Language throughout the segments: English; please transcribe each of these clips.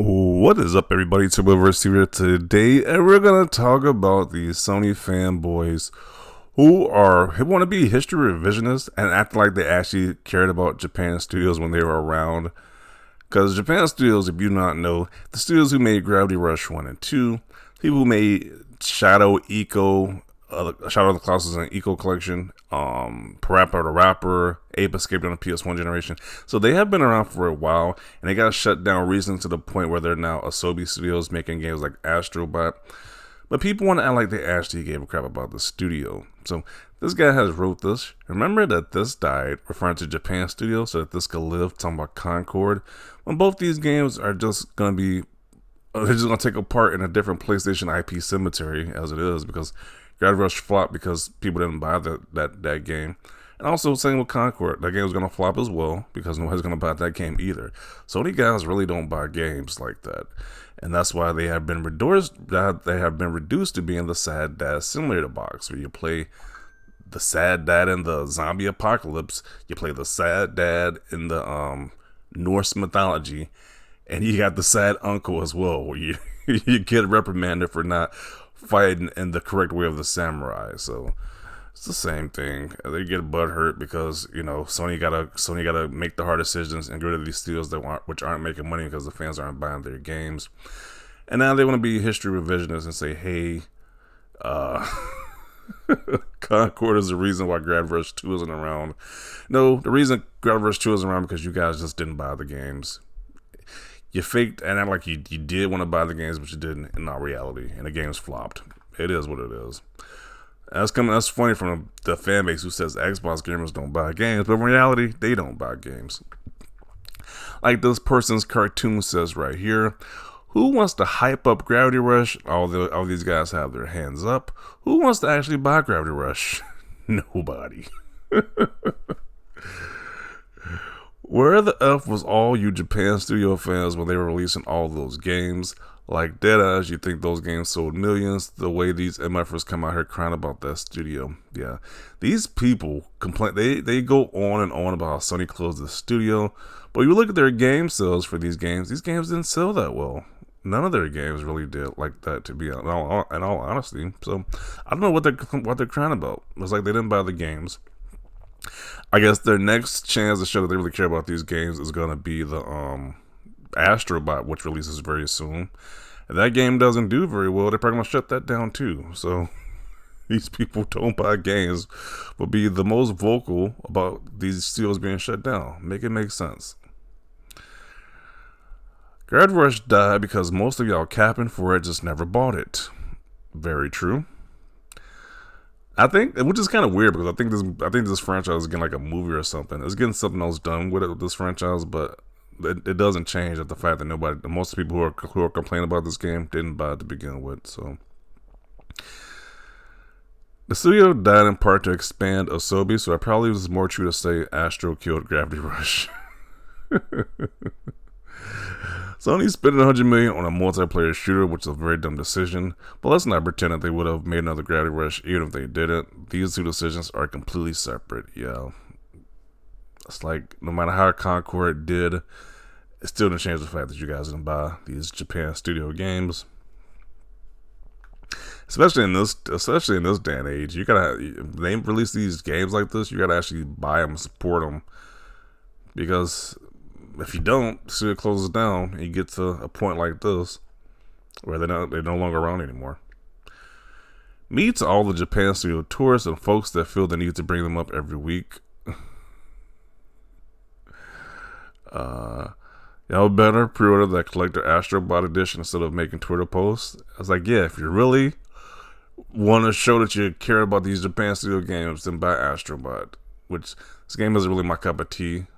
What is up, everybody? Turboverse here today, and we're gonna talk about the Sony fanboys who want to be history revisionists and act like they actually cared about Japan studios when they were around. Because Japan studios, if you do not know, the studios who made Gravity Rush 1 and 2, people who made Shadow of the Colossus and Eco Collection, Parappa the Rapper, Ape Escape on the PS1 generation. So they have been around for a while, and they got shut down recently to the point where they're now Asobi Studios making games like Astrobot. But people want to act like they actually gave a crap about the studio. So this guy has wrote this. Remember that this died, referring to Japan Studio, so that this could live, talking about Concord. When both these games are just going to be, they're just going to take a part in a different PlayStation IP cemetery as it is, because Gravity Rush flopped because people didn't buy that game. And also, same with Concord. That game was going to flop as well because nobody's going to buy that game either. Sony guys really don't buy games like that. And that's why they have been reduced to being the Sad Dad Simulator box, where you play the Sad Dad in the zombie apocalypse, you play the Sad Dad in the Norse mythology, and you got the Sad Uncle as well, where you, you get reprimanded for not fighting in the correct way of the samurai. So it's the same thing. They get butthurt because Sony gotta make the hard decisions and get rid of these studios which aren't making money because the fans aren't buying their games. And now they want to be history revisionists and say, hey, Concord is the reason why Gravity Rush 2 isn't around. No, the reason Gravity Rush 2 isn't around because you guys just didn't buy the games. You faked and act like you did want to buy the games, but you didn't in all reality, and the games flopped. It is what it is. That's funny from the fan base who says Xbox gamers don't buy games, but in reality, they don't buy games. Like this person's cartoon says right here, who wants to hype up Gravity Rush? All these guys have their hands up. Who wants to actually buy Gravity Rush? Nobody. Where the F was all you Japan studio fans when they were releasing all those games? Like deadass, you think those games sold millions? The way these MFers come out here crying about that studio. Yeah, these people complain. They go on and on about how Sony closed the studio. But you look at their game sales for these games didn't sell that well. None of their games really did like that, to be in all honesty. So I don't know what they're crying about. It's like they didn't buy the games. I guess their next chance to show that they really care about these games is gonna be the Astrobot, which releases very soon. If that game doesn't do very well, they're probably gonna shut that down too. So these people don't buy games will be the most vocal about these studios being shut down. Make it make sense. Gravity Rush died because most of y'all capping for it just never bought it. Very true. I think, which is kind of weird because I think this franchise is getting like a movie or something. It's getting something else done with it with this franchise, but it doesn't change at the fact that most people who are complaining about this game didn't buy it to begin with. So the studio died in part to expand Asobi, so it probably was more true to say Astro killed Gravity Rush. Sony spent $100 million on a multiplayer shooter, which is a very dumb decision. But let's not pretend that they would have made another Gravity Rush, even if they didn't. These two decisions are completely separate. Yeah, it's like no matter how Concord did, it still didn't change the fact that you guys didn't buy these Japan studio games. Especially in this day and age, if they release these games like this, you gotta actually buy them, support them, because if you don't, the studio closes down, and you get to a point like this where they're no longer around anymore. Me to all the Japan studio tourists and folks that feel the need to bring them up every week. Y'all better pre-order that collector Astrobot edition instead of making Twitter posts. I was like, yeah, if you really want to show that you care about these Japan studio games, then buy Astrobot. Which this game isn't really my cup of tea.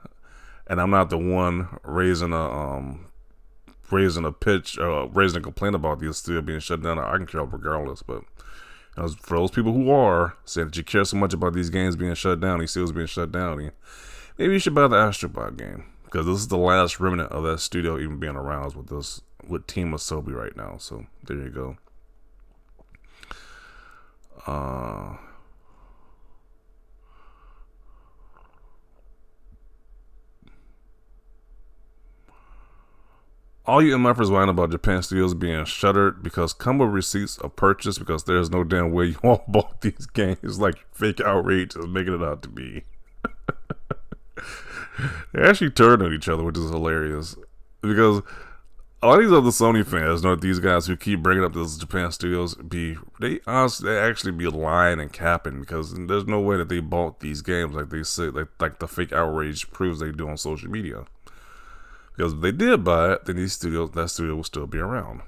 And I'm not the one raising a complaint about the studio being shut down. I can care regardless. But for those people who are saying that you care so much about these games being shut down, these studios being shut down, maybe you should buy the Astrobot game, because this is the last remnant of that studio even being around with Team Asobi right now. So there you go. All you MFers whine about Japan studios being shuttered because come with receipts of purchase because there's no damn way you all bought these games like fake outrage is making it out to be. They actually turned on each other, which is hilarious. Because a lot of these other Sony fans know that these guys who keep bringing up those Japan studios they actually be lying and capping because there's no way that they bought these games like they say like the fake outrage proves they do on social media. Because if they did buy it, then that studio will still be around.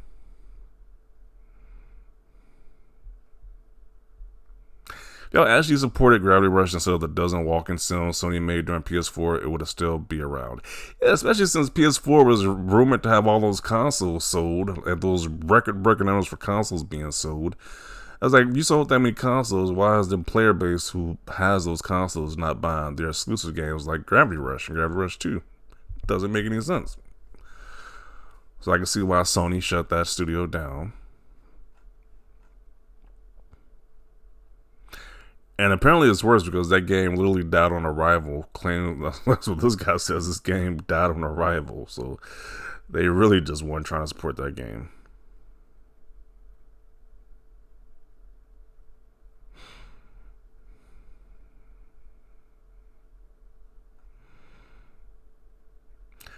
If y'all actually supported Gravity Rush instead of the dozen walking sims Sony made during PS4, it would have still be around. Yeah, especially since PS4 was rumored to have all those consoles sold, and those record-breaking numbers for consoles being sold. I was like, you sold that many consoles, why is the player base who has those consoles not buying their exclusive games like Gravity Rush and Gravity Rush 2? Doesn't make any sense. So I can see why Sony shut that studio down. And apparently it's worse because that game literally died on arrival. Claiming that's what this guy says. This game died on arrival. So they really just weren't trying to support that game.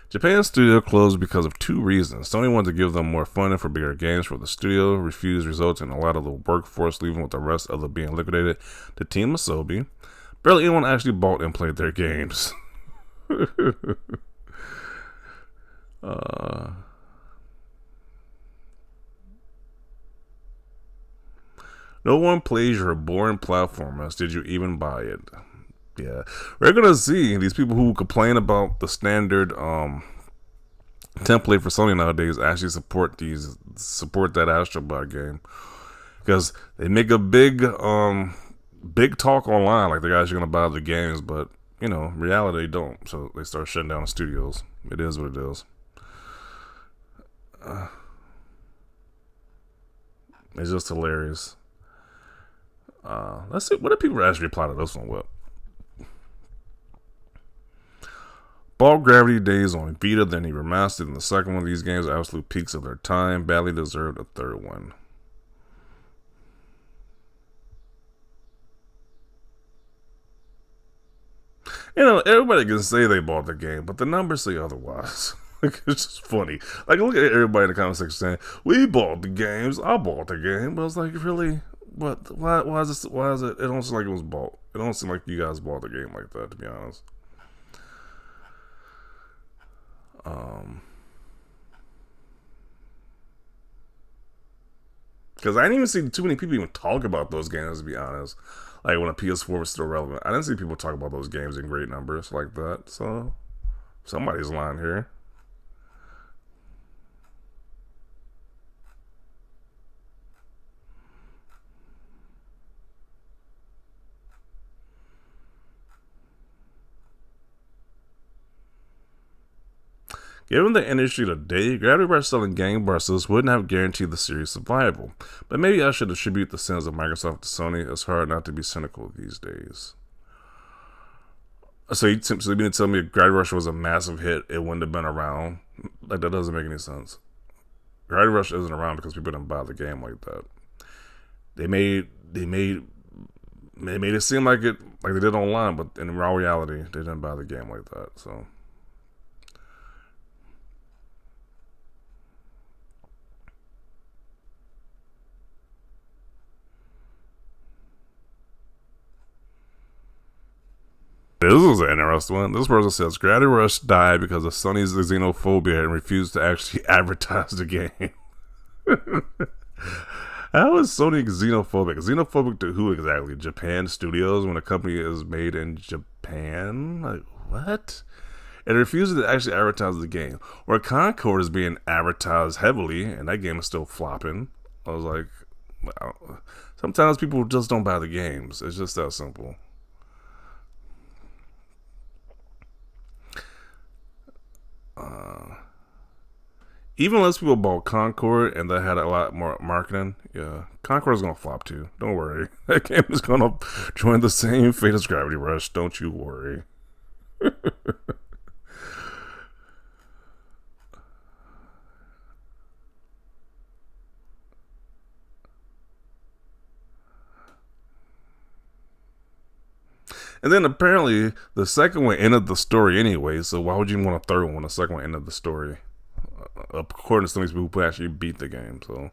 Japan's studio closed because of two reasons. Sony wanted to give them more funding for bigger games for the studio, refused, resulting in a lot of the workforce leaving with the rest of them being liquidated to Team Asobi. Barely anyone actually bought and played their games. No one plays your boring platformers. Did you even buy it? Yeah, we're gonna see these people who complain about the standard template for Sony nowadays actually support that Astrobot game because they make a big talk online like the guys are gonna buy the games, but reality they don't. So they start shutting down the studios. It is what it is. It's just hilarious. Let's see what do people actually reply to this one with. Ball Gravity Days on Vita, then he remastered in the second one. These games are absolute peaks of their time. Badly deserved a third one. Everybody can say they bought the game, but the numbers say otherwise. Like, it's just funny. Like, look at everybody in the comment section saying, "We bought the games. I bought the game." But I was like, really? What? Why is this? Why is it? It don't seem like it was bought. It don't seem like you guys bought the game like that, to be honest. Because I didn't even see too many people even talk about those games, to be honest. Like when a PS4 was still relevant, I didn't see people talk about those games in great numbers like that. So somebody's lying here. Given the industry today, Gravity Rush selling gangbusters wouldn't have guaranteed the series' survival. But maybe I should attribute the sins of Microsoft to Sony. It's hard not to be cynical these days. So you mean to tell me if Gravity Rush was a massive hit, it wouldn't have been around? Like, that doesn't make any sense. Gravity Rush isn't around because people didn't buy the game like that. They made it seem like they did online, but in real reality, they didn't buy the game like that. So. This is an interesting one. This person says Gravity Rush died because of Sony's xenophobia and refused to actually advertise the game. How is Sony xenophobic? Xenophobic to who exactly? Japan Studios when a company is made in Japan? Like, what? And it refuses to actually advertise the game. Or Concord is being advertised heavily and that game is still flopping. I was like, wow. Sometimes people just don't buy the games. It's just that simple. Even less people bought Concord and that had a lot more marketing. Yeah, Concord is gonna flop too. Don't worry. That game is gonna join the same fate as Gravity Rush. Don't you worry. And then apparently the second one ended the story anyway. So why would you want a third one when the second one ended the story? According to some of these people who actually beat the game. So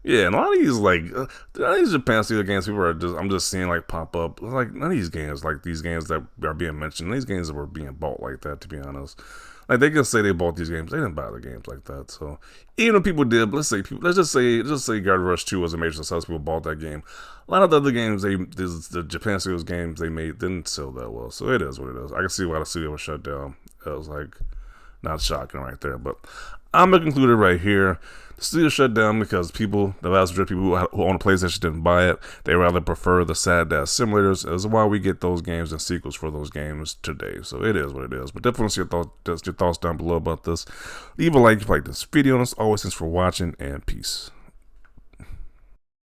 yeah, and a lot of these a lot of these Japan studio games people are just I'm just seeing like pop up. Like none of these games, like these games that are being mentioned, these games that were being bought like that. To be honest, like they can say they bought these games, they didn't buy the games like that. So even if people did, let's just say Guard Rush 2 was a major success, people bought that game. A lot of the other games the Japan studios games they made didn't sell that well. So it is what it is. I can see why the studio was shut down. It was like not shocking right there, but I'm gonna conclude it right here. The studio shut down because the vast majority of people who own a PlayStation didn't buy it. They rather prefer the sad dad simulators. As why we get those games and sequels for those games today. So it is what it is. But definitely see your thoughts down below about this. Leave a like if you like this video. And as always, thanks for watching and peace.